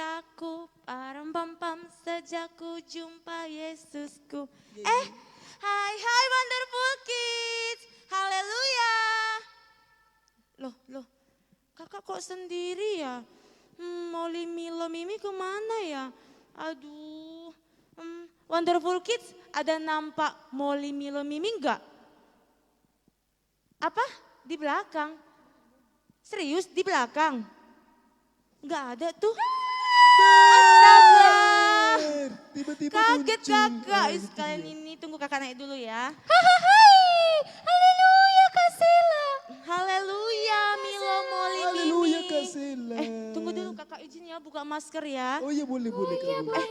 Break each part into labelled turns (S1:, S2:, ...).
S1: ceritaku, param pam pam sejak ku jumpa Yesusku. Hai Wonderful Kids, haleluya. Loh, kakak kok sendiri ya? Molly Milo Mimi kemana ya? Aduh, Wonderful Kids ada nampak Molly Milo Mimi enggak? Apa? Di belakang? Serius di belakang? Enggak ada tuh. Astaga.
S2: Tiba-tiba
S1: Kaget
S2: muncul.
S1: kakak.
S2: Itu
S1: Sekalian
S2: dia.
S1: ini tunggu kakak naik dulu ya.
S3: Hai, haleluya Kak Sela.
S1: Haleluya Milo Molly Mimi.
S2: Haleluya Kak Sela.
S1: Tunggu dulu kakak izin ya buka masker ya.
S2: Oh iya boleh Kak, boleh.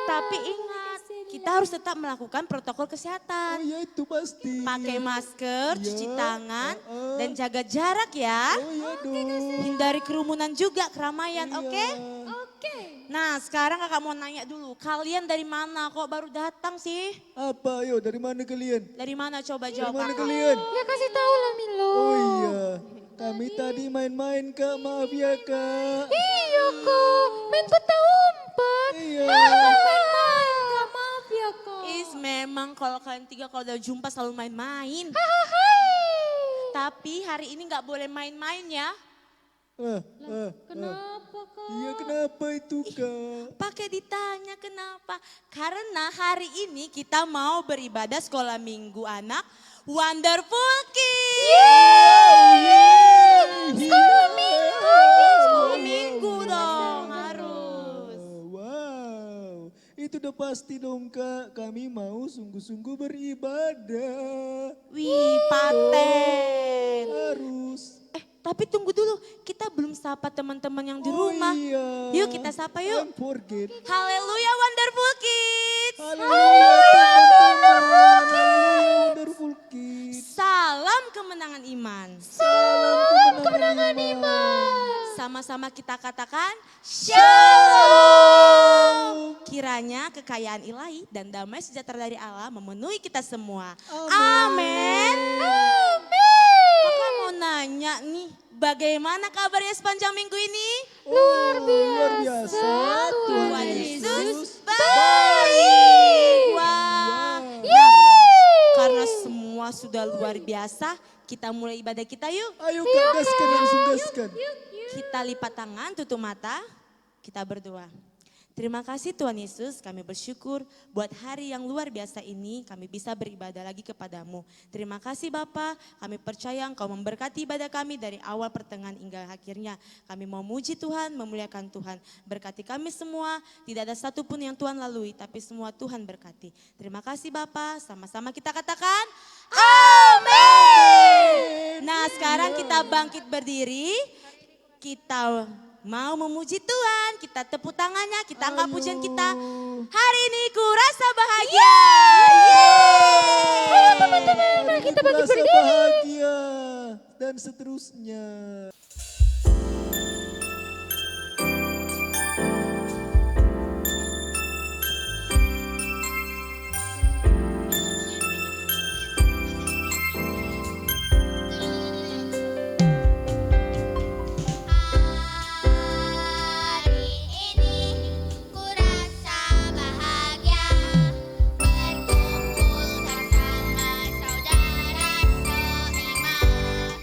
S1: Tapi ingat kita harus tetap melakukan protokol
S2: Oh
S1: kesehatan.
S2: iya itu pasti.
S1: Pakai masker,
S2: Iya.
S1: cuci tangan, dan jaga jarak ya.
S2: Oh iya dong.
S1: Hindari kerumunan juga, keramaian,
S2: Iya.
S1: oke?
S3: Oke.
S1: Nah sekarang kakak mau nanya dulu, kalian dari mana kok baru datang sih?
S2: Apa ayo dari mana kalian?
S1: Dari mana coba
S2: Dari
S1: jawab
S2: mana
S1: kakak?
S2: kalian?
S3: Ya kasih tahu lah Milo.
S2: Oh iya. Kami tadi main-main Kak, maaf ya Kak.
S3: Iya Kak, main peta umpet.
S2: Iya.
S3: Main-main Kak, maaf ya Kak.
S1: Memang kalau kalian tiga kalau udah jumpa selalu main-main.
S3: Hai.
S1: Tapi hari ini nggak boleh main-main ya.
S3: Kenapa Kak?
S2: Iya kenapa itu Kak?
S1: Pakai ditanya kenapa? Karena hari ini kita mau beribadah sekolah minggu anak Wonderful Kids.
S3: Sekolah minggu.
S1: Sekolah minggu dong harus.
S2: Wow, itu udah pasti dong Kak. Kami mau sungguh-sungguh beribadah.
S1: Wih paten.
S2: Harus.
S1: Tapi tunggu dulu, kita belum sapa teman-teman yang di rumah.
S2: Oh iya.
S1: Yuk kita sapa yuk.
S2: Don't forget.
S1: Haleluya Wonderful Kids.
S2: Haleluya teman-teman. Haleluya Wonderful Kids.
S1: Salam kemenangan iman.
S2: Salam kemenangan iman.
S1: Sama-sama kita katakan Shalom. Kiranya kekayaan ilahi dan damai sejahtera dari Allah memenuhi kita semua. Amin. Kakak mau nanya nih, bagaimana kabarnya sepanjang minggu ini?
S2: Luar biasa.
S1: Tuhan Yesus baik. Wah. Karena semua sudah luar biasa, kita mulai ibadah kita yuk.
S2: Ayo Kak, gaskan langsung gaskan.
S1: Kita lipat tangan, tutup mata, kita berdoa. Terima kasih Tuhan Yesus, kami bersyukur buat hari yang luar biasa ini kami bisa beribadah lagi kepadamu. Terima kasih Bapa, kami percaya Engkau memberkati ibadah kami dari awal pertengahan hingga akhirnya. Kami mau muji Tuhan, memuliakan Tuhan. Berkati kami semua, tidak ada satupun yang Tuhan lalui, tapi semua Tuhan berkati. Terima kasih Bapa, sama-sama kita katakan Amin. Nah sekarang kita bangkit berdiri, kita mau memuji Tuhan, kita tepuk tangannya, kita angkat pujian kita. Hari ini ku rasa bahagia.
S3: Ayo teman-teman, mari kita bagi
S2: Rasa
S3: berdiri.
S2: bahagia dan seterusnya.
S4: Hari ini ku rasa bahagia berkumpul bersama saudara seiman.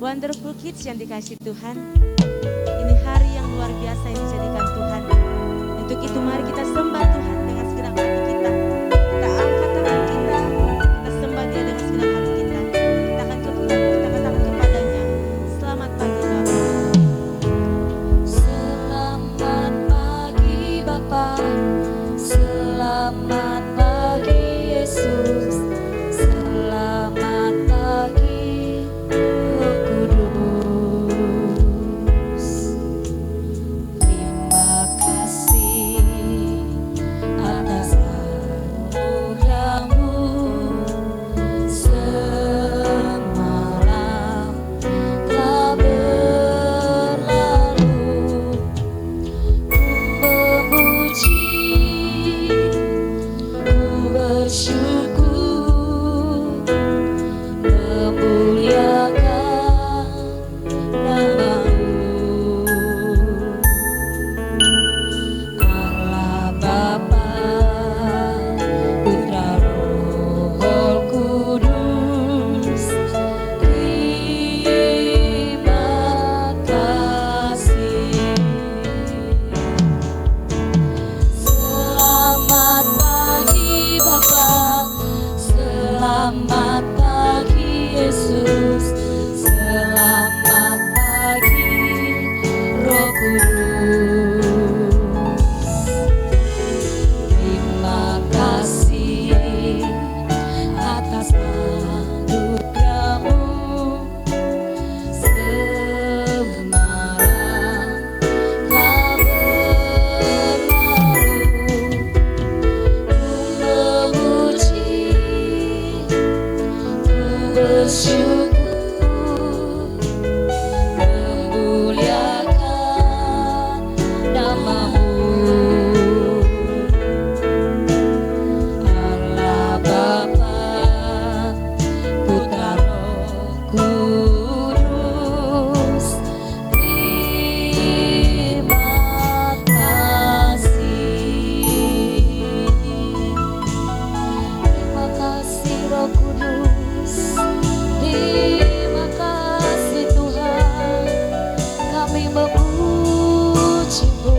S1: Wonderful Kids yang dikasih Tuhan, ini hari yang luar biasa yang dijadikan Tuhan. Untuk itu mari kita sembah Tuhan dengan segenap hati kita. Kita angkat tangan kita, kita sembah Dia dengan segenap hati kita. Kita katakan kepadanya, selamat pagi Bapa.
S3: Selamat pagi Bapa, selamat pagi Yesus, selamat pagi Roh Kudus. Terima kasih atas anugerah-Mu. Semalam telah berlalu, ku memuji, ku bersyukur, memuliakan nama-Mu. Allah Bapa, Putra Roh Kudus, terima kasih. Selamat pagi Bapa, selamat pagi Yesus, selamat pagi Roh Kudus. Terima kasih atas anugerah-Mu. Semalam telah berlalu, ku memuji, ku bersyukur, memuliakan nama-Mu. Allah Bapa, Putra Roh Kudus, terima kasih. Terima kasih Roh Kudus, terima kasih Tuhan. Kami memuji-Mu,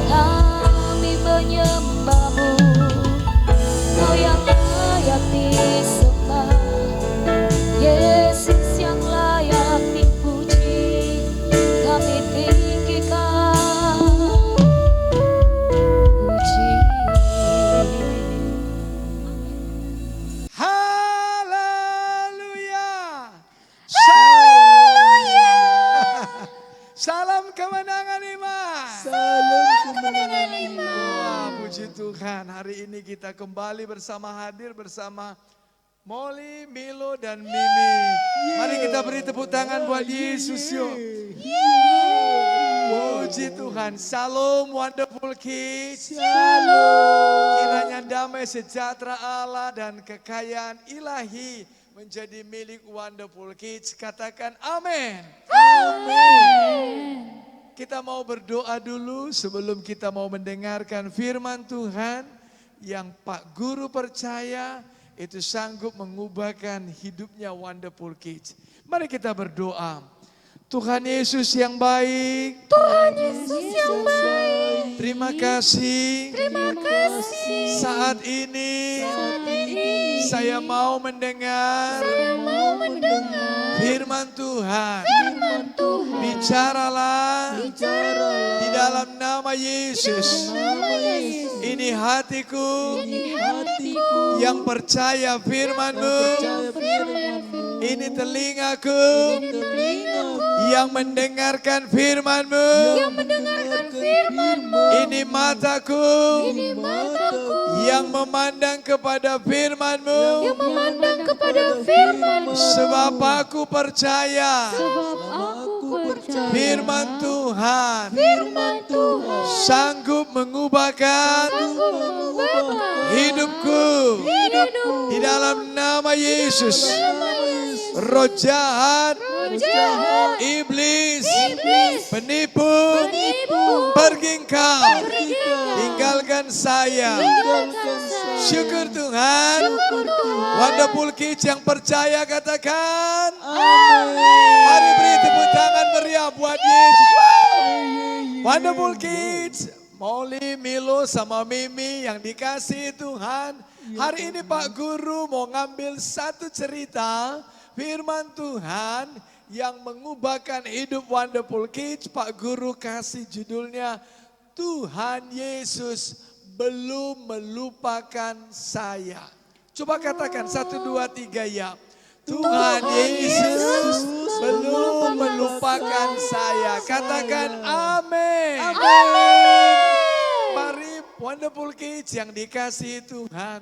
S3: kami menyembah-Mu. Kau yang layak disembah, Yesus yang layak dipuji. Kami tinggikan puji.
S2: Haleluya. Salam kemenangan iman. Salam kemenangan iman. Wah, puji Tuhan. Hari ini kita kembali hadir bersama Molly, Milo, dan Mimi. Mari kita beri tepuk tangan buat Yesus yuk. Puji Tuhan. Shalom Wonderful Kids. Shalom. Kiranya damai sejahtera Allah dan kekayaan ilahi menjadi milik Wonderful Kids. Katakan amin. Kita mau berdoa dulu sebelum kita mau mendengarkan firman Tuhan yang Pak Guru percaya itu sanggup mengubahkan hidupnya Wonderful Kids. Mari kita berdoa. Tuhan Yesus yang baik.
S3: Tuhan Yesus yang baik,
S2: Terima kasih.
S3: terima kasih.
S2: Saat ini
S3: Saya
S2: mau mendengar
S3: mau mendengar
S2: firman Tuhan.
S3: firman Tuhan.
S2: Bicaralah di dalam nama Yesus. Ini hatiku yang percaya firman-Mu. Ini telingaku yang mendengarkan firman-Mu.
S3: Mendengarkan firman-Mu.
S2: Ini mataku yang memandang kepada firman-Mu.
S3: Memandang kepada firman-Mu.
S2: Sebab aku percaya
S3: Sebab aku percaya
S2: firman Tuhan
S3: firman Tuhan
S2: sanggup mengubahkan hidupku. Di dalam nama Yesus, roh jahat, iblis, penipu, pergi engkau, tinggalkan tinggalkan saya.
S3: Tinggalkan saya.
S2: Syukur Tuhan.
S3: Syukur Tuhan.
S2: Wonderful Kids yang percaya katakan.
S3: Amin.
S2: Mari beri tepuk tangan meriah buat Yesus. Wonderful Kids. Molly, Milo, sama Mimi yang dikasihi Tuhan. Hari ini Pak Guru mau ngambil satu cerita firman Tuhan yang mengubahkan hidup Wonderful Kids. Pak Guru kasih judulnya Tuhan Yesus belum melupakan saya. Coba katakan 1, 2, 3 ya. Tuhan Yesus belum melupakan saya. Katakan amin. Mari Wonderful Kids yang dikasihi Tuhan.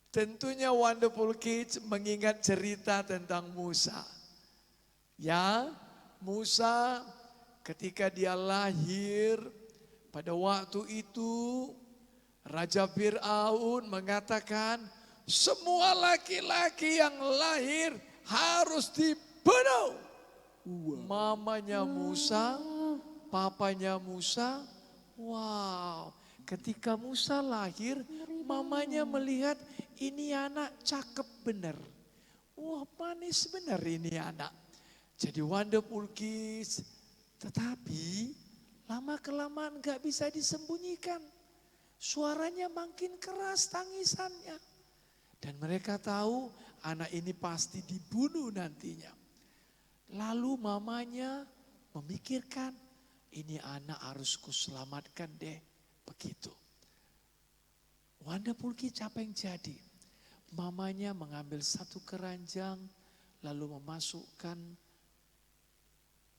S2: Tentunya Wonderful Kids mengingat cerita tentang Musa. Ya, Musa ketika dia lahir, pada waktu itu Raja Fir'aun mengatakan semua laki-laki yang lahir harus dibunuh. Mamanya Musa, papanya Musa, wow. Ketika Musa lahir, mamanya melihat ini anak cakep bener. Wah, manis bener ini anak. Jadi Wonderful Kids, tetapi lama-kelamaan gak bisa disembunyikan. Suaranya makin keras tangisannya. Dan mereka tahu anak ini pasti dibunuh nantinya. Lalu mamanya memikirkan, ini anak harus kuselamatkan deh. Begitu. Wonderful Kids apa yang jadi? Mamanya mengambil satu keranjang lalu memasukkan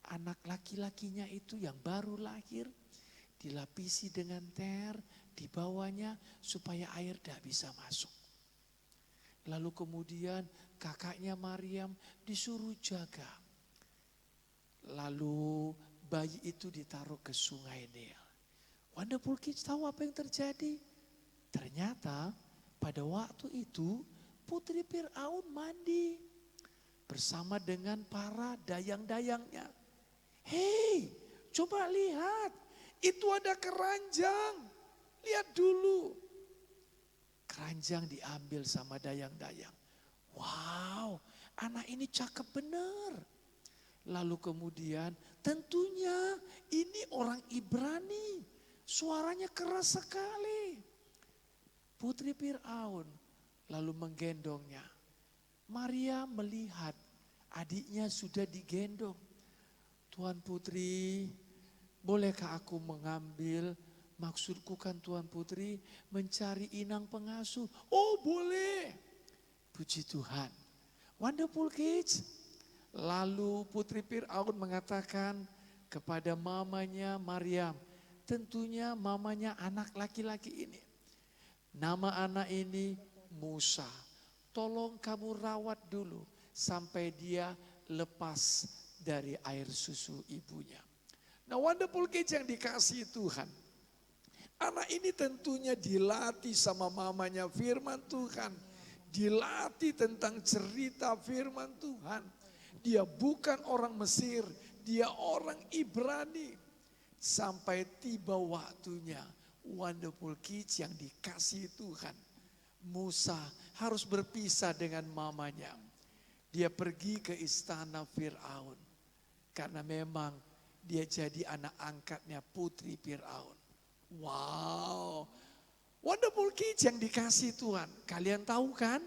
S2: anak laki-lakinya itu yang baru lahir. Dilapisi dengan ter, dibawanya supaya air tidak bisa masuk. Lalu kemudian kakaknya Maryam disuruh jaga. Lalu bayi itu ditaruh ke sungai Nil. Wonderful Kids tahu apa yang terjadi? Ternyata pada waktu itu putri Fir'aun mandi bersama dengan para dayang-dayangnya. Hei, coba lihat, itu ada keranjang. Lihat dulu. Keranjang diambil sama dayang-dayang. Wow, anak ini cakep bener. Lalu kemudian tentunya ini orang Ibrani. Suaranya keras sekali. Putri Fir'aun lalu menggendongnya. Maria melihat adiknya sudah digendong. Tuan Putri, bolehkah aku mengambil, maksudku kan Tuan Putri mencari inang pengasuh. Oh boleh, puji Tuhan. Wonderful Kids. Lalu Putri Fir'aun mengatakan kepada mamanya Maryam, tentunya mamanya anak laki-laki ini. Nama anak ini Musa. Tolong kamu rawat dulu sampai dia lepas dari air susu ibunya. Nah Wonderful Kids yang dikasihi Tuhan. Anak ini tentunya dilatih sama mamanya firman Tuhan. Dilatih tentang cerita firman Tuhan. Dia bukan orang Mesir, dia orang Ibrani. Sampai tiba waktunya Wonderful Kids yang dikasihi Tuhan. Musa harus berpisah dengan mamanya. Dia pergi ke istana Fir'aun. Karena memang dia jadi anak angkatnya putri Fir'aun. Wow. Wonderful Kids yang dikasihi Tuhan. Kalian tahu kan?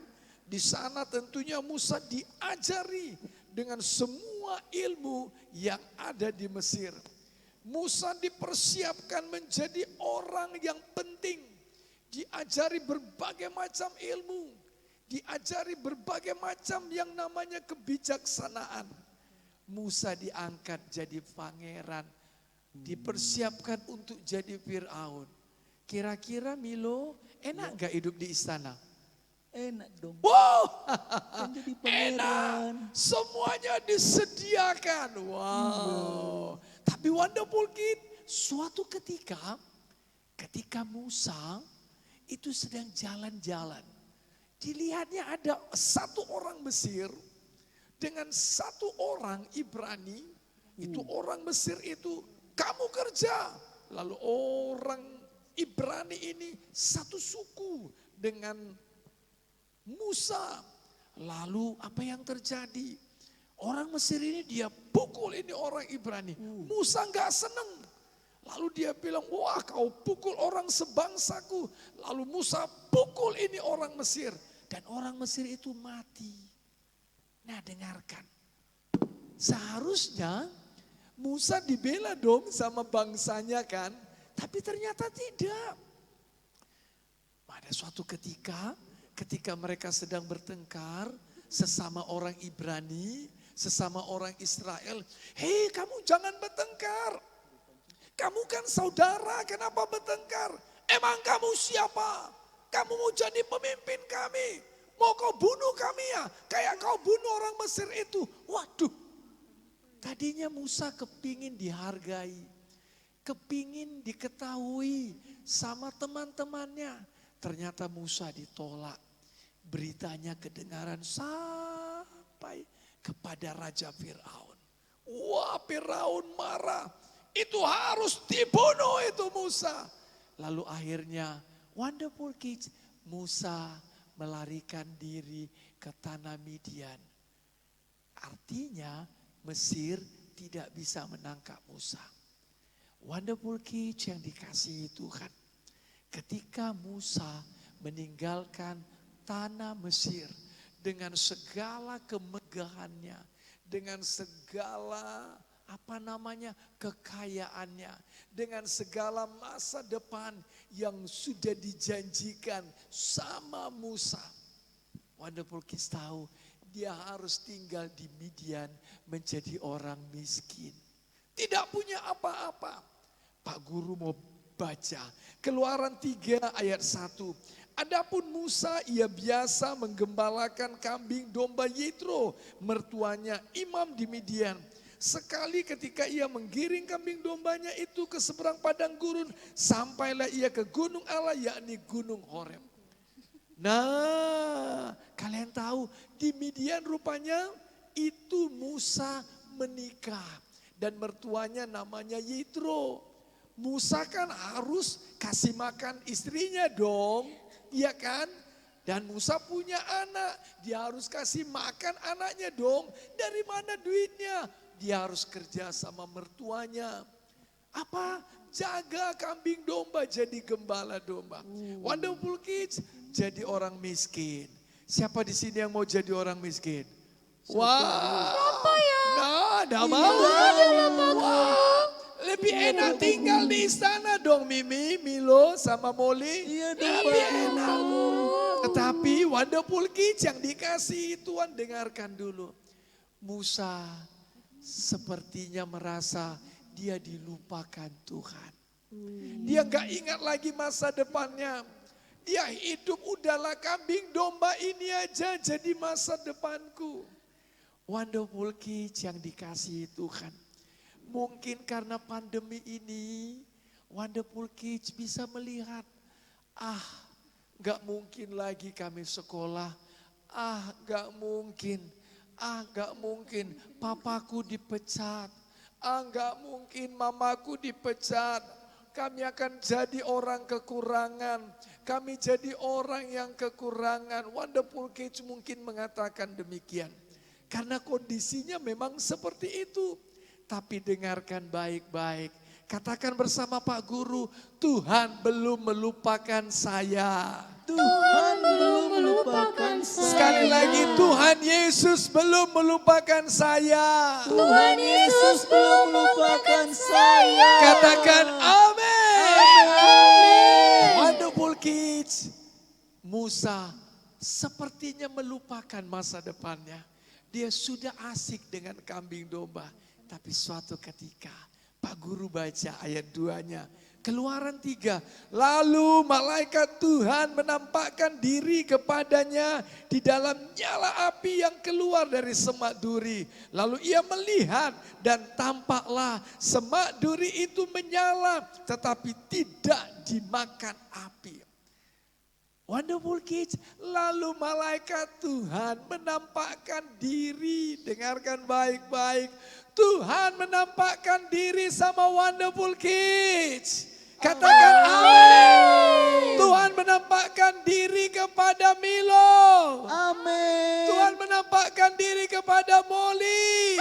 S2: Di sana tentunya Musa diajari dengan semua ilmu yang ada di Mesir. Musa dipersiapkan menjadi orang yang penting. Diajari berbagai macam ilmu. Diajari berbagai macam yang namanya kebijaksanaan. Musa diangkat jadi pangeran. Dipersiapkan untuk jadi Fir'aun. Kira-kira Milo enak gak hidup di istana?
S5: Enak dong.
S2: Wow,
S5: Kan jadi
S2: enak.
S5: pangeran.
S2: Semuanya disediakan. Wow. Tapi Wonderful Kids, suatu ketika Musa itu sedang jalan-jalan. Dilihatnya ada satu orang Mesir dengan satu orang Ibrani. Itu orang Mesir itu, kamu kerja. Lalu orang Ibrani ini satu suku dengan Musa. Lalu apa yang terjadi? Orang Mesir ini dia pukul ini orang Ibrani. Musa nggak seneng. Lalu dia bilang, wah kau pukul orang sebangsaku. Lalu Musa pukul ini orang Mesir. Dan orang Mesir itu mati. Nah dengarkan. Seharusnya Musa dibela dong sama bangsanya kan. Tapi ternyata tidak. Pada suatu ketika mereka sedang bertengkar sesama orang Ibrani, sesama orang Israel. Hei kamu jangan bertengkar. Kamu kan saudara, kenapa bertengkar? Emang kamu siapa? Kamu mau jadi pemimpin kami? Mau kau bunuh kami ya? Kayak kau bunuh orang Mesir itu. Waduh. Tadinya Musa kepingin dihargai. Kepingin diketahui sama teman-temannya. Ternyata Musa ditolak. Beritanya kedengaran sampai kepada Raja Fir'aun. Wah Fir'aun marah. Itu harus dibunuh itu Musa. Lalu akhirnya wonderful kids. Musa melarikan diri ke tanah Midian. Artinya Mesir tidak bisa menangkap Musa. Wonderful kids yang dikasihi Tuhan. Ketika Musa meninggalkan tanah Mesir dengan segala kemegahannya, dengan segala kekayaannya, dengan segala masa depan yang sudah dijanjikan sama Musa. Wonderful Kids tahu dia harus tinggal di Midian menjadi orang miskin. Tidak punya apa-apa. Pak Guru mau baca Keluaran 3 ayat 1. Adapun Musa ia biasa menggembalakan kambing domba Yitro, mertuanya imam di Midian. Sekali ketika ia menggiring kambing dombanya itu ke seberang padang gurun, sampailah ia ke gunung Allah, yakni gunung Horeb. Nah, kalian tahu di Midian rupanya itu Musa menikah dan mertuanya namanya Yitro. Musa kan harus kasih makan istrinya dong, iya kan? Dan Musa punya anak, dia harus kasih makan anaknya dong. Dari mana duitnya? Dia harus kerja sama mertuanya. Apa? Jaga kambing domba, jadi gembala domba. Wonderful Kids, jadi orang miskin. Siapa di sini yang mau jadi orang miskin? Wah. Siapa ya? Nah, ada mau. Wah. Lebih enak tinggal di istana dong Mimi, Milo, sama Molly.
S5: Iya dong.
S2: Lebih enak. Tetapi Wonderful Kids yang dikasih Tuhan, dengarkan dulu. Musa sepertinya merasa dia dilupakan Tuhan. Dia gak ingat lagi masa depannya. Dia hidup udahlah kambing domba ini aja jadi masa depanku. Wonderful Kids yang dikasihi Tuhan. Mungkin karena pandemi ini Wonderful Kids bisa melihat, gak mungkin lagi kami sekolah. Gak mungkin. Gak mungkin papaku dipecat. Gak mungkin mamaku dipecat. Kami akan jadi orang kekurangan. Kami jadi orang yang kekurangan. Wonderful Kids mungkin mengatakan demikian. Karena kondisinya memang seperti itu. Tapi dengarkan baik-baik. Katakan bersama Pak Guru, Tuhan belum melupakan saya.
S5: Tuhan belum melupakan saya.
S2: Sekali lagi, Tuhan Yesus belum melupakan saya.
S3: Tuhan Yesus belum melupakan saya.
S2: Katakan amin.
S3: Amin.
S2: Wonderful Kids. Musa sepertinya melupakan masa depannya. Dia sudah asik dengan kambing domba. Tapi suatu ketika Pak Guru baca ayat 2-nya. Keluaran 3. Lalu malaikat Tuhan menampakkan diri kepadanya di dalam nyala api yang keluar dari semak duri. Lalu ia melihat dan tampaklah semak duri itu menyala tetapi tidak dimakan api. Wonderful Kids, lalu malaikat Tuhan menampakkan diri, dengarkan baik-baik. Tuhan menampakkan diri sama Wonderful Kids. Katakan amin. menampakkan diri kepada Molly.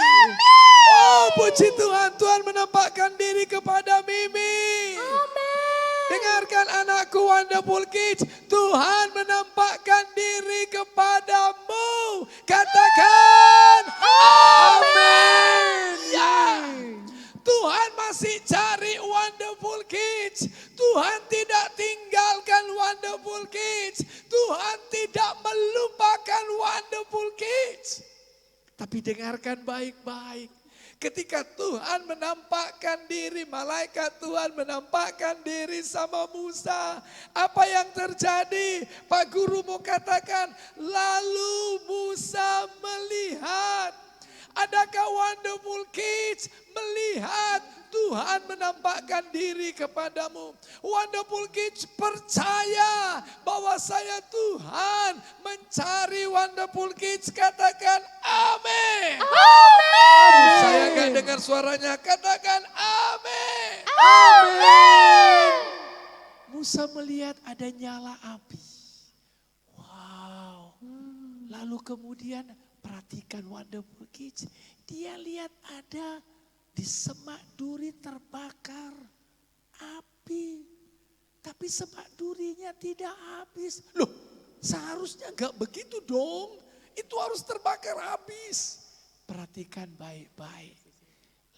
S2: Oh, puji Tuhan, Tuhan menampakkan diri kepada Mimi. Dengarkan anakku Wonderful Kids, Tuhan menampakkan diri kepadamu. Katakan amin. Ya. Tuhan masih cari Wonderful Kids. Tuhan tidak tinggalkan Wonderful Kids. Tuhan tidak melupakan Wonderful Kids. Tapi dengarkan baik-baik. Ketika Tuhan menampakkan diri, malaikat Tuhan menampakkan diri sama Musa. Apa yang terjadi? Pak Guru mau katakan, lalu Musa melihat. Adakah Wonderful Kids melihat Tuhan menampakkan diri kepadamu? Wonderful Kids percaya bahwa saya Tuhan mencari Wonderful Kids. Katakan amin. Amin. Saya nggak dengar suaranya. Katakan amin. Amin. Musa melihat ada nyala api. Wow. Lalu kemudian perhatikan Wonderful Kids. Dia lihat ada di semak duri terbakar api. Tapi semak durinya tidak habis. Loh, seharusnya gak begitu dong. Itu harus terbakar habis. Perhatikan baik-baik.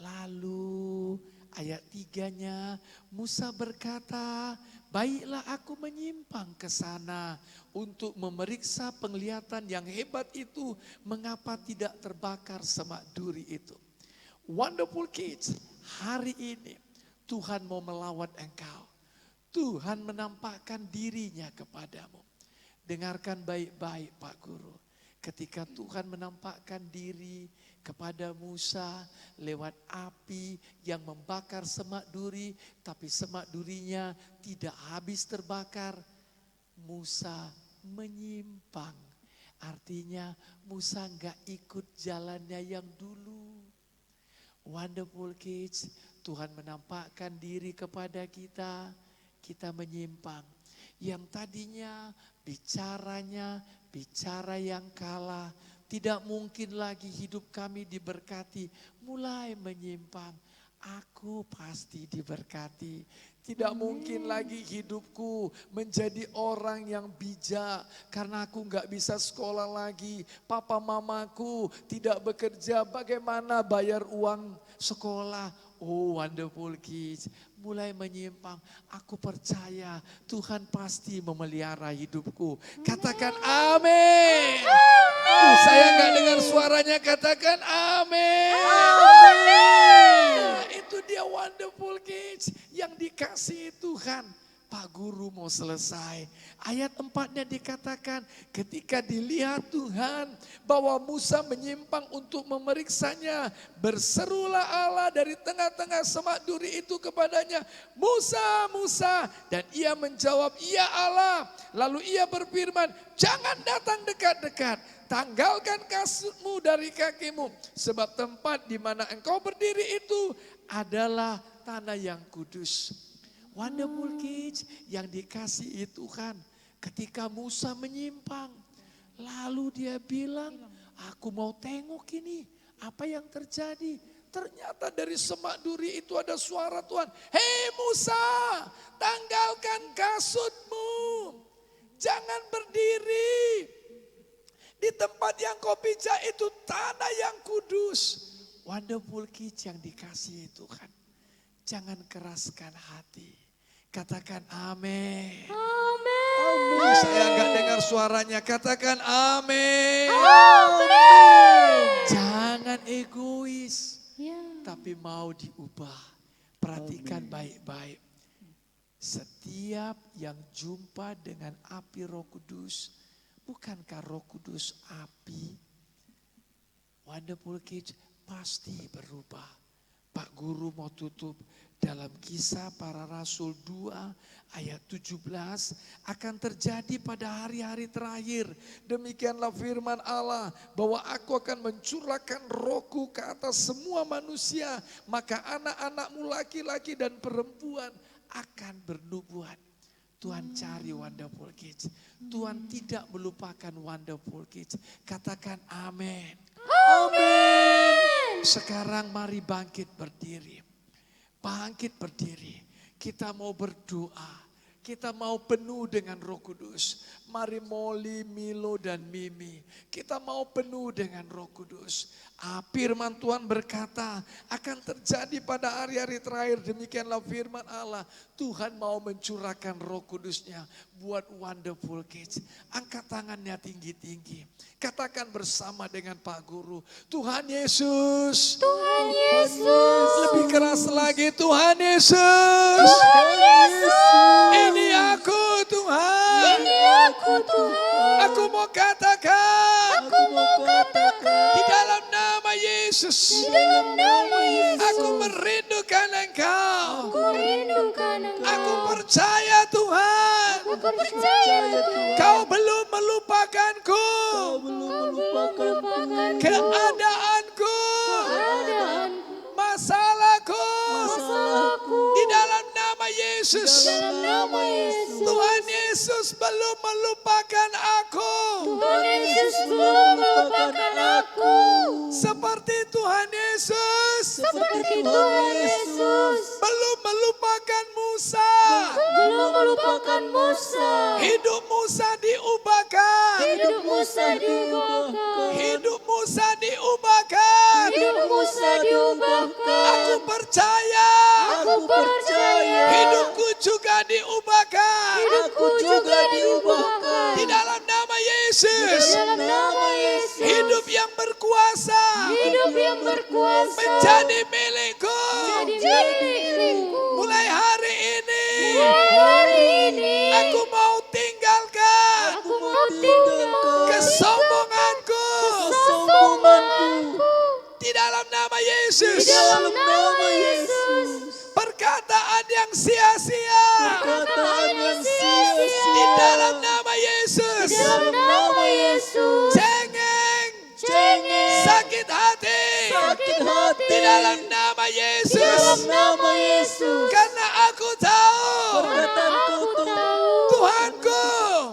S2: Lalu ayat 3-nya Musa berkata, baiklah aku menyimpang ke sana untuk memeriksa penglihatan yang hebat itu, mengapa tidak terbakar semak duri itu. Wonderful Kids, hari ini Tuhan mau melawan engkau. Tuhan menampakkan dirinya kepadamu. Dengarkan baik-baik Pak Guru. Ketika Tuhan menampakkan diri kepada Musa lewat api yang membakar semak duri, tapi semak durinya tidak habis terbakar. Musa menyimpang. Artinya Musa enggak ikut jalannya yang dulu. Wonderful Kids, Tuhan menampakkan diri kepada kita, kita menyimpang. Yang tadinya bicaranya bicara yang kalah, tidak mungkin lagi hidup kami diberkati, mulai menyimpang. Aku pasti diberkati. Tidak mungkin lagi hidupku menjadi orang yang bijak karena aku nggak bisa sekolah lagi. Papa mamaku tidak bekerja, bagaimana bayar uang sekolah? Oh, Wonderful Kids, mulai menyimpang. Aku percaya Tuhan pasti memelihara hidupku. Katakan amin. Saya nggak dengar suaranya, katakan amin. Nah, itu dia Wonderful Kids yang dikasihi Tuhan. Pak Guru mau selesai. Ayat 4-nya dikatakan ketika dilihat Tuhan bahwa Musa menyimpang untuk memeriksanya. Berserulah Allah dari tengah-tengah semak duri itu kepadanya. Musa, Musa. Dan ia menjawab, iya Allah. Lalu ia berfirman, jangan datang dekat-dekat. Tanggalkan kasutmu dari kakimu. Sebab tempat di mana engkau berdiri itu adalah tanah yang kudus. Wonderful Kids yang dikasihi Tuhan. Ketika Musa menyimpang. Lalu dia bilang, aku mau tengok ini. Apa yang terjadi? Ternyata dari semak duri itu ada suara Tuhan. Hei Musa, tanggalkan kasutmu. Jangan berdiri. Di tempat yang kau pijak itu tanah yang kudus. Wonderful Kids yang dikasihi Tuhan. Jangan keraskan hati. Katakan amin. Amin. Saya enggak dengar suaranya. Katakan amin. Amin. Jangan egois.
S5: Ya.
S2: Tapi mau diubah. Perhatikan baik-baik. Setiap yang jumpa dengan api Roh Kudus. Bukankah Roh Kudus api? Wonderful Kids pasti berubah. Pak Guru mau tutup dalam Kisah Para Rasul 2 ayat 17 akan terjadi pada hari-hari terakhir. Demikianlah firman Allah bahwa aku akan mencurahkan rohku ke atas semua manusia. Maka anak-anakmu laki-laki dan perempuan akan bernubuat. Tuhan cari Wonderful Kids. Tuhan tidak melupakan Wonderful Kids. Katakan amin.
S3: Amin.
S2: Sekarang mari bangkit berdiri. Bangkit berdiri. Kita mau berdoa. Kita mau penuh dengan Roh Kudus. Mari Molly, Milo, dan Mimi. Kita mau penuh dengan Roh Kudus. Firman Tuhan berkata akan terjadi pada hari-hari terakhir. Demikianlah firman Allah. Tuhan mau mencurahkan Roh Kudusnya buat Wonderful Kids. Angkat tangannya tinggi-tinggi. Katakan bersama dengan Pak Guru. Tuhan Yesus.
S5: Tuhan Yesus.
S2: Lebih keras lagi, Tuhan Yesus.
S5: Tuhan Yesus.
S2: Ini aku Tuhan.
S5: Ini aku Tuhan.
S2: Aku mau katakan.
S5: Aku mau katakan.
S2: Di dalam nama Yesus.
S5: Di dalam nama Yesus.
S2: Aku merindukan Engkau.
S5: Aku rindukan Engkau.
S2: Aku percaya Tuhan.
S5: Aku percaya Tuhan.
S2: Kau belum melupakanku.
S3: Kau belum melupakan
S2: Keadaanku. Masalahku.
S5: Masalahku.
S2: Di dalam nama Yesus.
S5: Dalam nama Yesus.
S2: Tuhan Yesus belum melupakan aku.
S5: Tuhan Yesus belum melupakan aku.
S2: Seperti Tuhan Yesus
S5: Seperti Tuhan Yesus
S2: belum melupakan Musa.
S5: belum melupakan Musa.
S2: Hidup Musa diubahkan.
S5: Hidup Musa diubahkan.
S2: Hidup Musa diubahkan.
S5: Hidup Musa diubahkan.
S2: Aku percaya.
S5: Aku percaya.
S2: Hidupku juga diubahkan.
S5: Hidupku juga diubahkan.
S2: Di dalam nama Yesus.
S5: Dalam nama Yesus.
S2: Hidup yang berkuasa.
S5: Hidup yang berkuasa.
S2: Menjadi milikku.
S5: Jadi milikku.
S2: Mulai hari ini.
S5: Mulai hari ini.
S2: Aku mau tinggalkan
S5: Aku mau tinggalkan
S2: kesombonganku.
S5: kesombonganku.
S2: Di dalam nama
S5: Di
S2: Yesus.
S5: dalam nama Yesus.
S2: Perkataan yang sia-sia.
S3: perkataan yang
S2: Di
S3: sia-sia.
S2: dalam nama Yesus.
S5: Di dalam nama Yesus.
S2: Cengeng.
S5: Cengeng.
S2: Sakit hati.
S3: Sakit hati.
S2: Di dalam nama
S5: Di dalam
S2: Yesus.
S5: nama Yesus.
S2: Karena aku tahu
S3: Perkataanku
S2: Tuhanku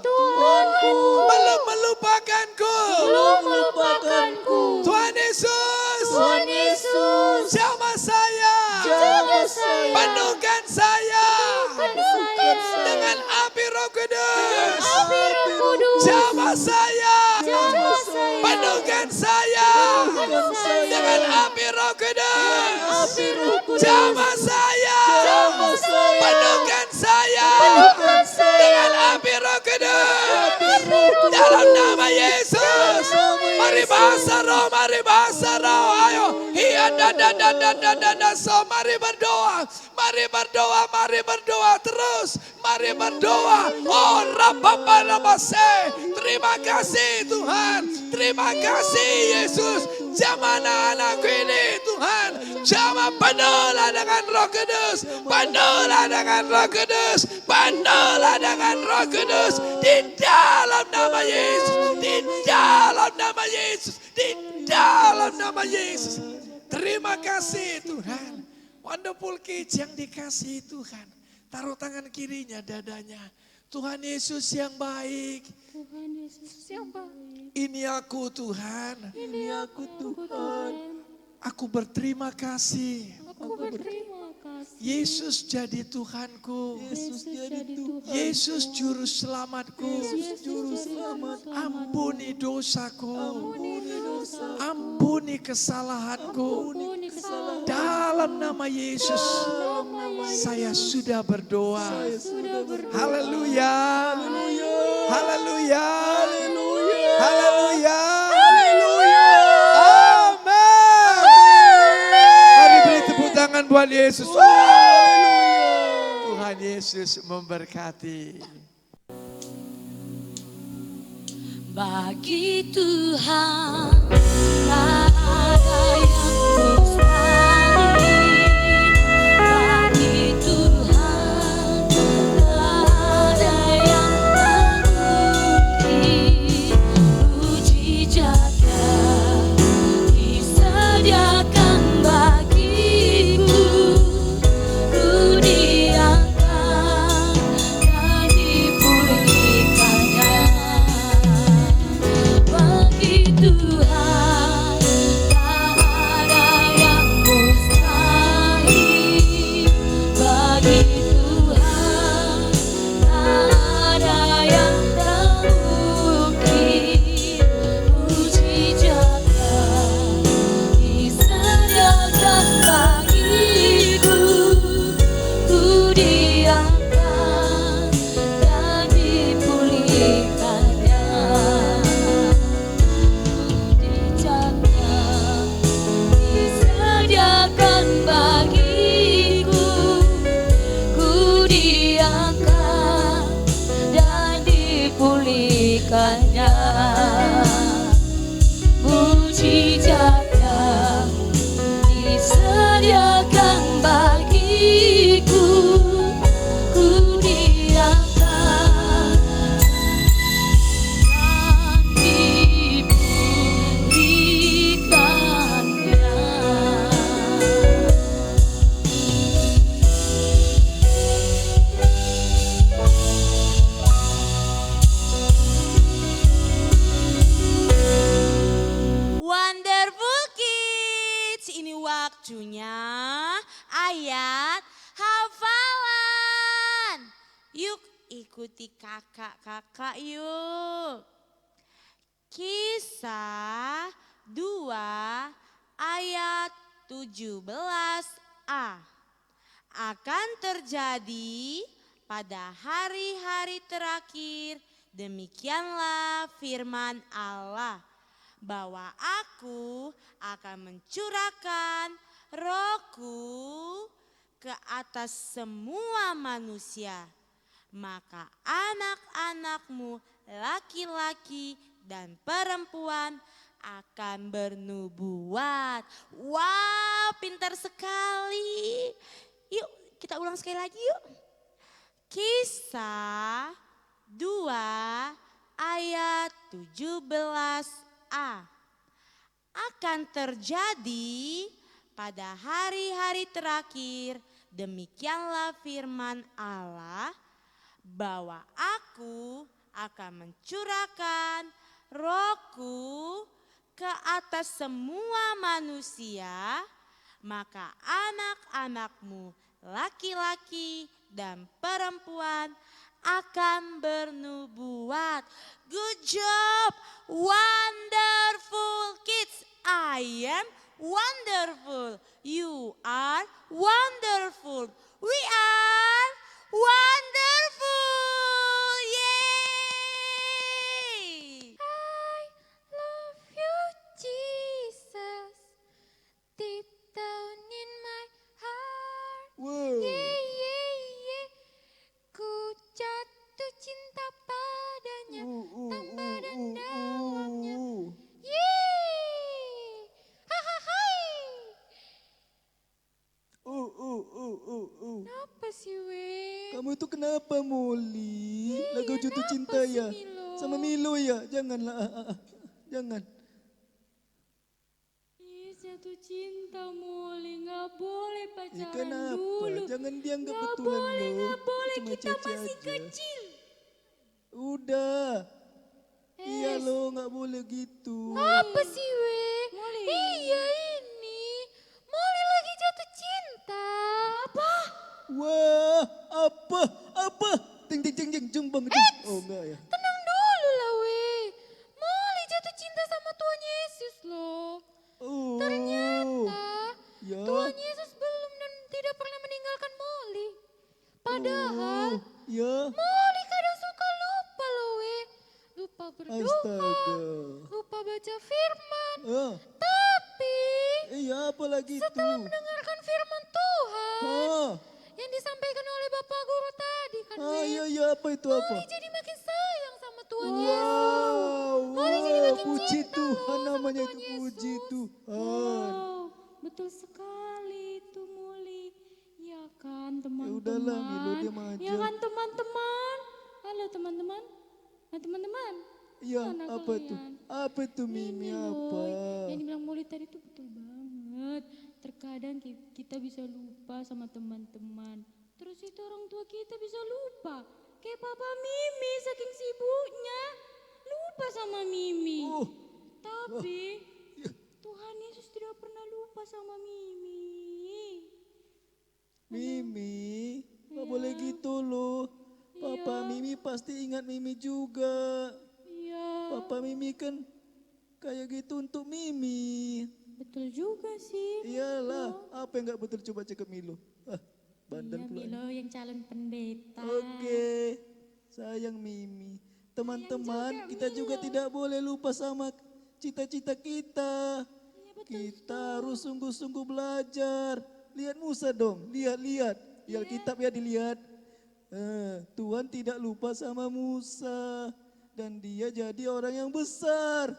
S5: Tuhanku
S2: belum melupakanku.
S5: belum melupakanku.
S2: Tuhan Yesus,
S5: Tuhan Yesus.
S2: jamah saya.
S5: Jaga saya.
S2: Penuhkan saya
S5: Penuhkan saya.
S2: dengan api Roh Kudus.
S5: Api Roh Kudus.
S2: Jamah saya.
S5: Jaga saya.
S2: Penuhkan saya
S5: Penuhkan saya.
S2: dengan api Roh Kudus.
S5: Api Roh Kudus.
S2: Jamah saya.
S5: Jamah saya.
S2: Penuhkan saya
S5: Penuhkan saya.
S2: dengan api Roh Kudus.
S5: Api Roh Kudus.
S2: Dalam nama Yesus. Mari bahasa roh, mari bahasa roh. Ayo. Iya da. So mari berdoa. Mari berdoa, mari berdoa terus. Mari berdoa. Oh Rabbabarabase. Terima kasih Tuhan. Terima kasih Yesus. Jamah anak-anakku ini Tuhan. Jamah penuhlah dengan Roh Kudus. Penuhlah dengan Roh Kudus. Penuhlah dengan Roh Kudus. Di dalam nama Yesus. Di dalam nama Yesus. Di dalam nama Yesus. Terima kasih Tuhan. Wonderful Kids yang dikasihi Tuhan. Taruh tangan kirinya dadanya. Tuhan Yesus yang baik.
S5: Tuhan Yesus yang baik.
S2: Ini aku Tuhan.
S3: Ini aku Tuhan.
S2: Aku berterima kasih.
S5: Aku berterima kasih.
S2: Yesus jadi Tuhanku.
S3: Yesus jadi Tuhan.
S2: Yesus juru selamatku.
S3: Yesus juru selamat.
S2: Ampuni dosaku.
S3: Ampuni dosa.
S2: Ampuni kesalahanku.
S5: Ampuni kesalahan.
S2: Dalam nama Yesus.
S5: Nama Yesus.
S2: Saya sudah berdoa.
S5: Sudah berdoa.
S2: Haleluya.
S3: Haleluya.
S2: Haleluya.
S3: Haleluya.
S2: Haleluya.
S3: Haleluya.
S2: Amin. Mari beri tepuk tangan buat Yesus. Tuhan Yesus memberkati.
S1: Bagi Tuhan tak ada yang mustahil. Bagi Tuhan tak ada yang tak mungkin. Mujizatnya disediakan bagiku. Ku diangkat dan
S5: diangkat dan dipulihkannya. Mujizatnya disediakan bagiku, ku diangkat dan dipulihkannya.
S1: Wonderful Kids, ini waktunya ayat hafalan. Yuk ikuti kakak-kakak yuk. Kisah 2 ayat 17a. Akan terjadi pada hari-hari terakhir, demikianlah firman Allah, bahwa aku akan mencurahkan rohku ke atas semua manusia. Maka anak-anakmu laki-laki dan perempuan akan bernubuat. Wow, pintar sekali. Yuk kita ulang sekali lagi yuk. Kisah 2 ayat 17a. Akan terjadi pada hari-hari terakhir, demikianlah firman Allah, bahwa aku akan mencurahkan rohku ke atas semua manusia, maka anak-anakmu laki-laki dan perempuan akan bernubuat. Good job, wonderful kids. I am wonderful. You are wonderful. We are wonderful. Yay!
S5: I love you, Jesus, deep down in my heart.
S3: Wow.
S5: Yeah, yeah, yeah. Ku jatuh cinta padanya tanpa dan dalamnya. Yeay! Hahaha! Kenapa sih, we?
S3: Kamu itu kenapa, Molly? Lagu jatuh
S5: kenapa
S3: cinta
S5: sih,
S3: ya?
S5: Milo?
S3: Sama Milo ya? Janganlah. Jangan.
S5: Ih, jatuh cinta, Molly. Nggak boleh pacaran
S3: Kenapa?
S5: dulu.
S3: Jangan dianggap
S5: Nggak
S3: betulan
S5: boleh,
S3: lo.
S5: nggak boleh.
S3: Cuma
S5: Kita
S3: Cece
S5: masih
S3: aja.
S5: kecil.
S3: Udah. Iya
S5: Es.
S3: lo, nggak boleh gitu.
S5: Apa sih, we? Iya ini. Molly lagi jatuh cinta. Apa?
S3: Wah, apa? Ting ting ting ting jung bang jung. Oh enggak ya.
S5: Tenang dulu lah, we. Molly jatuh cinta sama Tuhan Yesus loh.
S3: Oh.
S5: Ternyata
S3: Ya.
S5: Tuhan Yesus belum dan tidak pernah meninggalkan Molly. Padahal
S3: Ya.
S5: Molly kadang suka lupa loh, we. Lupa berdoa,
S3: Astaga.
S5: lupa baca firman.
S3: Ah.
S5: Tapi
S3: Iya, apa lagi itu?
S5: setelah mendengarkan firman Tuhan
S3: Ah.
S5: yang disampaikan oleh Bapak Guru tadi kan,
S3: Ah,
S5: we.
S3: iya iya, apa itu apa?
S5: Molly jadi makin sayang sama Tuhan Yesus.
S3: Wow,
S5: Molly jadi makin
S3: puji
S5: cinta
S3: Tuhan
S5: loh sama
S3: namanya
S5: Tuhan
S3: itu, puji
S5: Yesus.
S3: Tuhan.
S5: Wow, betul sekali itu, Molly. Ya kan,
S3: Ya
S5: teman-teman.
S3: udahlah, Milo diam aja.
S5: Ya kan, teman-teman. Halo, teman-teman. Nah, teman-teman.
S3: Iya,
S5: Mana
S3: apa itu?
S5: kalian?
S3: Apa itu Mimi
S5: Ini
S3: apa?
S5: loh, yang dibilang Molly tadi tuh betul banget. Terkadang kita bisa lupa sama teman-teman. Terus itu orang tua kita bisa lupa. Kayak Papa Mimi saking sibuknya. Lupa sama Mimi.
S3: Oh,
S5: Tapi
S3: iya.
S5: Tuhan Yesus tidak pernah lupa sama Mimi.
S3: Mimi, nggak
S5: Iya.
S3: boleh gitu loh. Papa Mimi pasti ingat Mimi juga.
S5: Iya,
S3: Papa Mimi kan kayak gitu untuk Mimi.
S5: betul juga sih.
S3: Iyalah, apa yang nggak betul coba cek ke Milo. Ah, bandel
S5: Iya,
S3: pula.
S5: Milo yang calon pendeta.
S3: Oke, sayang Mimi. Teman-teman, kita juga tidak boleh lupa sama cita-cita kita. Kita harus sungguh-sungguh belajar. Lihat Musa dong, lihat. Di Alkitab ya dilihat. Tuhan tidak lupa sama Musa dan dia jadi orang yang besar.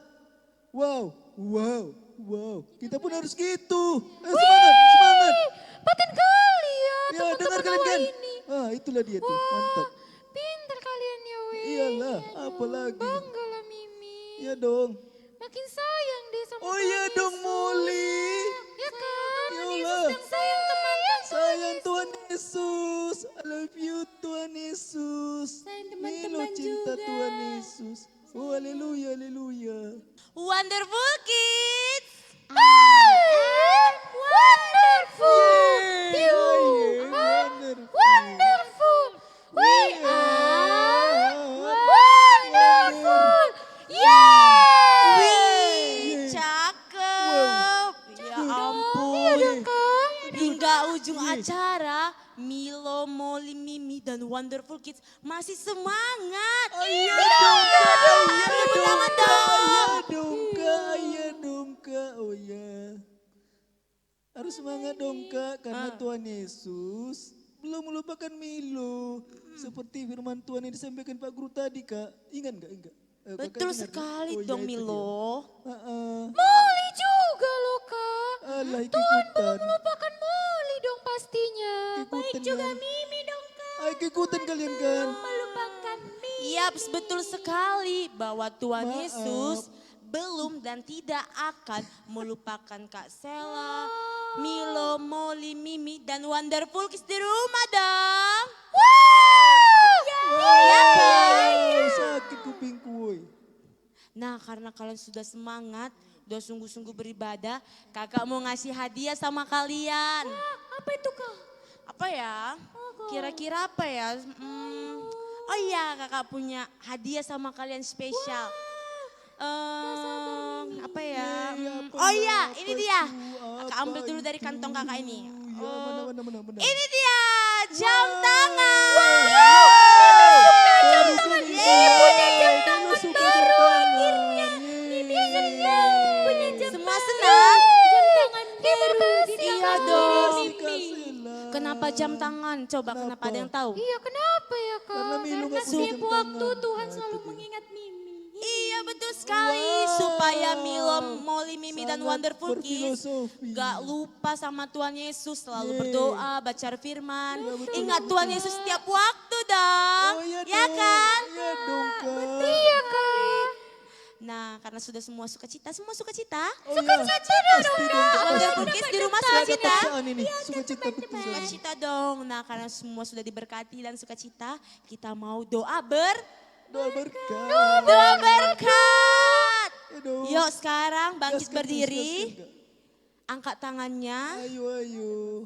S3: Wow, wow, wow. Kita pun harus gitu. Semangat, semangat.
S5: Paten kali ya
S3: Ya, dengar
S5: teman-teman
S3: kalian
S5: awak
S3: kan?
S5: ini.
S3: Itulah dia tuh, mantap.
S5: Pintar kalian ya weh.
S3: Iyalah,
S5: Ya
S3: apa
S5: dong,
S3: lagi?
S5: Bangga lah Mimi.
S3: Ya dong.
S5: Makin sayang deh sama
S3: Oh
S5: Tuhan
S3: iya dong
S5: Yesus.
S3: Molly.
S5: Ya kan?
S3: Iyalah.
S5: Sayang teman-teman.
S3: Sayang Tuhan Yesus. I love you Tuhan Yesus.
S5: Sayang
S3: Milo
S5: teman-teman
S3: cinta
S5: juga.
S3: Tuhan Yesus. Oh haleluya, haleluya.
S1: Wonderful Kids.
S5: Wonderful. You are
S3: Wonderful.
S5: wonderful. We are wonderful. Yeay.
S1: Wih, cakep. Ya ampun. Hingga ujung acara, Milo, Molly, Mimi, dan Wonderful Kids masih semangat.
S3: Iya dong Kak, iya
S1: Tepuk
S3: dong
S1: tangan
S3: Kak,
S1: dong.
S3: iya dong Kak, iya dong Kak. Oh ya. Harus semangat dong Kak, karena Tuhan Yesus belum melupakan Milo. Seperti firman Tuhan yang disampaikan Pak Guru tadi Kak. Ingat enggak? Kakak
S1: Betul
S3: ingat, Kak?
S1: sekali
S3: Oh, iya,
S1: dong
S3: itu dia.
S1: Milo.
S5: Molly juga loh kak.
S3: Alah
S5: Tuhan belum
S3: ikutan.
S5: melupakan Molly dong pastinya.
S3: Baik juga
S5: Mimi dong kak.
S3: Ayo ikutan kalian kan.
S5: Melupakan Mimi.
S1: Iya, betul sekali bahwa Tuhan
S3: Maaf.
S1: Yesus belum dan tidak akan melupakan Kak Sela, Milo, Molly, Mimi, dan Wonderful Kids di rumah dong. Ya kan?
S3: Wow, sakit kupingku woy.
S1: Nah, karena kalian sudah semangat, udah sungguh-sungguh beribadah, kakak mau ngasih hadiah sama kalian.
S5: Apa itu kak?
S1: Apa ya? Kira-kira apa ya? Oh iya, kakak punya hadiah sama kalian spesial. Apa ya? Oh iya, ini dia. Kakak ambil dulu dari kantong kakak ini.
S3: Ya, mana.
S1: Ini dia, jam tangan.
S3: Baru kali punya jam tangan baru akhirnya.
S5: Punya jam
S1: Semua senang?
S5: jam tangan baru.
S1: Iya dong.
S3: Kasihlah.
S1: Kenapa jam tangan? Coba kenapa ada yang tahu?
S5: Iya kenapa ya kak?
S3: Karena Milo nggak punya
S5: setiap
S3: jam
S5: waktu
S3: tangan.
S5: Tuhan
S3: Nah,
S5: selalu
S3: itu dia.
S5: mengingat Mimi.
S1: Iya betul sekali, supaya Milo, Molly, Mimi, dan
S3: Sangat
S1: Wonderful Kids
S3: berfilosofi.
S1: gak lupa sama Tuhan Yesus, selalu berdoa, baca firman.
S3: Iya, betul,
S1: Ingat Tuhan Yesus setiap waktu dong,
S3: Oh iya
S1: ya
S3: dong.
S1: kan?
S3: Iya dong Kak.
S5: Iya kak.
S1: Nah, karena sudah semua sukacita, semua sukacita.
S3: Oh, iya. Pasti dong Kak.
S1: Wonderful Kids di rumah
S3: Gak ada
S1: sukacita.
S3: paksaan ini. Sukacita betul.
S1: Sukacita dong. Nah, karena semua sudah diberkati dan sukacita, kita mau doa
S3: Doa berkat.
S1: doa berkat.
S3: Ya dong.
S1: Yuk sekarang bangkit
S3: Gaskan,
S1: berdiri,
S3: gaskan, Kak.
S1: angkat tangannya.
S3: Ayo.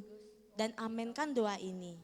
S1: Dan amenkan doa ini.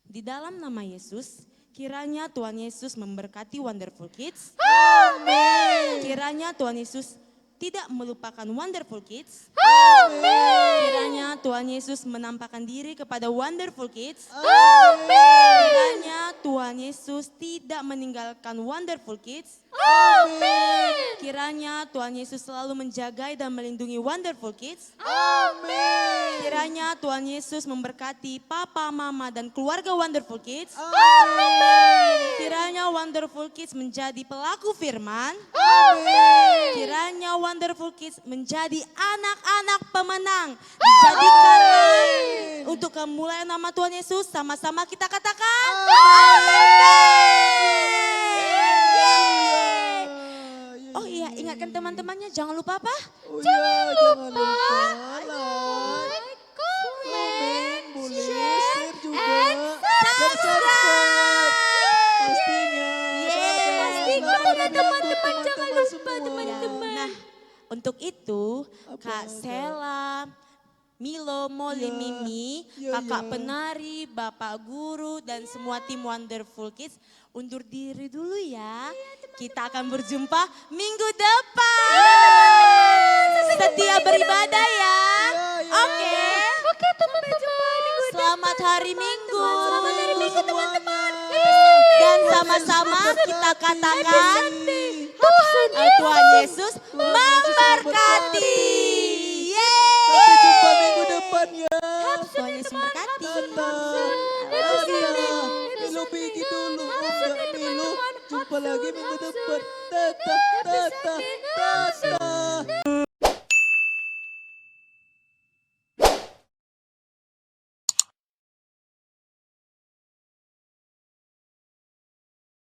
S1: Di dalam nama Yesus, kiranya Tuhan Yesus memberkati Wonderful Kids. Amin. Kiranya Tuhan Yesus tidak melupakan Wonderful Kids. Amin. Kiranya Tuhan Yesus menampakkan diri kepada Wonderful Kids. Amin. Kiranya Tuhan Yesus tidak meninggalkan Wonderful Kids. Amin. Kiranya Tuhan Yesus selalu menjaga dan melindungi Wonderful Kids. Amin. Kiranya Tuhan Yesus memberkati papa, mama, dan keluarga Wonderful Kids. Amin. Kiranya Wonderful Kids menjadi pelaku firman. Amin. Kiranya Wonderful Kids menjadi anak-anak pemenang. Dijadikanlah untuk kemuliaan nama Tuhan Yesus. Sama-sama kita katakan. Amin. Oh iya, ingatkan teman-temannya jangan lupa apa?
S3: Oh iya, jangan lupa like, komen, boleh share juga, dan subscribe. Pastinya.
S5: Pastinya ya teman-teman, jangan lupa
S3: semua.
S5: teman-teman.
S1: Nah, untuk itu Kak
S3: Apa?
S1: Sela, Milo, Molly,
S3: Ya,
S1: Mimi,
S3: ya,
S1: kakak
S3: ya.
S1: penari, bapak guru, dan semua tim Wonderful Kids undur diri dulu ya. Kita akan berjumpa minggu depan. Setia beribadah ya. Oke.
S5: Oke teman-teman.
S1: Selamat hari Minggu.
S3: teman-teman.
S1: Dan sama-sama kita katakan Tuhan Yesus memberkati.
S3: Sampai jumpa minggu depan ya.
S1: Tuhan Yesus memberkati.
S3: Dadah. Dadah. minggu depan. Tata, tata, tata.